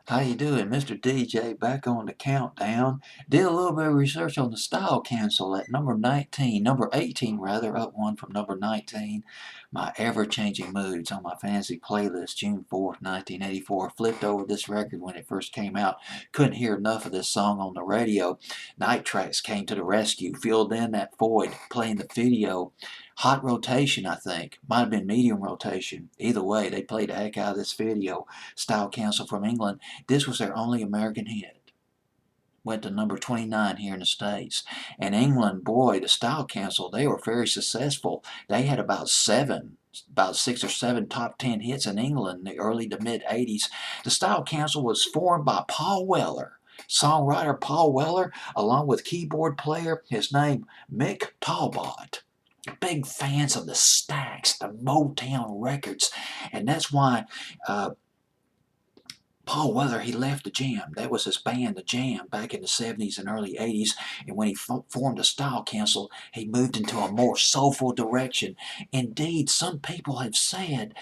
How you doing? Mr. DJ back on the countdown. Did a little bit of research on the style cancel at number 19, number 18 rather, up one from number 19. My ever-changing moods on my fantasy playlist, June 4th, 1984. Flipped over this record when it first came out. Couldn't hear enough of this song on the radio. Night Tracks came to the rescue, filled in that void, playing the video. Hot rotation, I think. Might have been medium rotation. Either way, they played the heck out of this video. Style cancel from England. This was their only American hit. Went to number 29 here in the States. And England, boy, the style cancel, they were very successful. They had about 6 or 7 top 10 hits in England in the early to mid 80s. The style cancel was formed by Paul Weller. Songwriter Paul Weller, along with keyboard player, his name Mick Talbot. Big fans of the Stax, the Motown records, and that's why Paul Weller, he left the Jam. That was his band, the Jam, back in the 70s and early 80s. And when he formed a style cancel, he moved into a more soulful direction. Indeed, some people have said,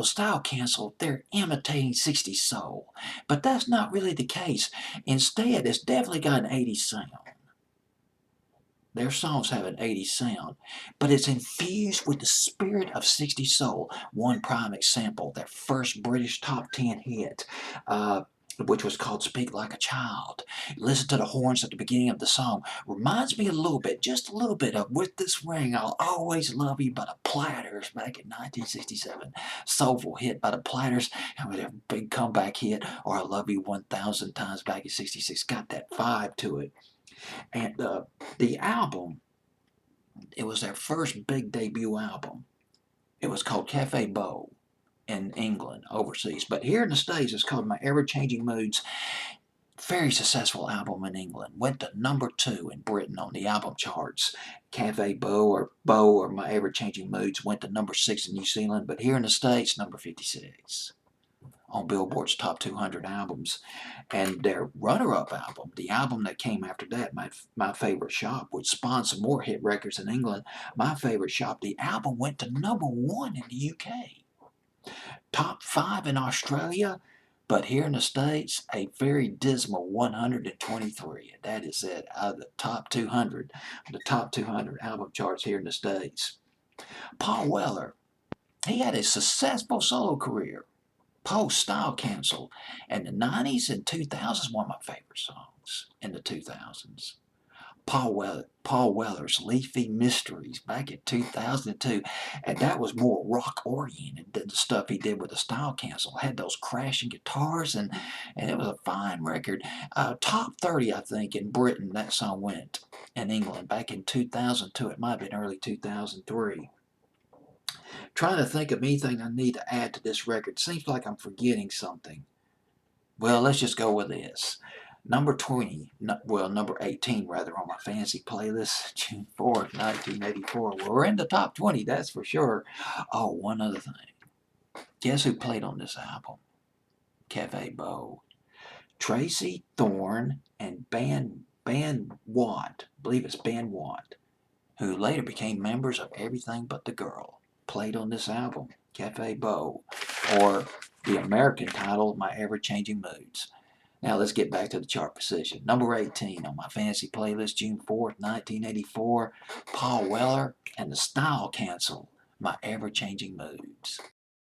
style cancel, they're imitating 60s soul. But that's not really the case. Instead, it's definitely got an 80s sound. Their songs have an 80s sound, but it's infused with the spirit of 60s soul. One prime example, their first British top 10 hit, which was called Speak Like a Child. Listen to the horns at the beginning of the song. Reminds me a little bit, just a little bit of With This Ring, I'll Always Love You by the Platters back in 1967. Soulful hit by the Platters, and with a big comeback hit, or I Love You 1,000 Times back in 66. Got that vibe to it. And the album, it was their first big debut album. It was called Cafe Beau in England, overseas. But here in the States, it's called My Ever-Changing Moods. Very successful album in England. Went to number 2 in Britain on the album charts. Cafe Beau or My Ever-Changing Moods went to number 6 in New Zealand. But here in the States, number 56 on Billboard's Top 200 albums. And their runner-up album, the album that came after that, My Favorite Shop, which spawned some more hit records in England, My Favorite Shop, the album went to number 1 in the UK. Top 5 in Australia, but here in the States, a very dismal 123. And that is it, out of the top 200, the top 200 album charts here in the States. Paul Weller, he had a successful solo career post-style cancel. And the 90s and 2000s, one of my favorite songs in the 2000s. Paul Weller's Leafy Mysteries back in 2002. And that was more rock-oriented than the stuff he did with the style cancel. Had those crashing guitars, and it was a fine record. Top 30, I think, in Britain, that song went. In England, back in 2002. It might have been early 2003. Trying to think of anything I need to add to this record. Seems like I'm forgetting something. Well, let's just go with this. Number 20, number 18 rather, on my fantasy playlist, June 4th, 1984. Well, we're in the top 20, that's for sure. Oh, one other thing. Guess who played on this album? Cafe Beau. Tracy Thorn and Ban Watt, I believe it's Ban Watt, who later became members of Everything But the Girl, played on this album, Cafe Beau, or the American title, My Ever-Changing Moods. Now let's get back to the chart position. Number 18 on my fantasy playlist, June 4th, 1984, Paul Weller and the Style Cancel, My Ever-Changing Moods.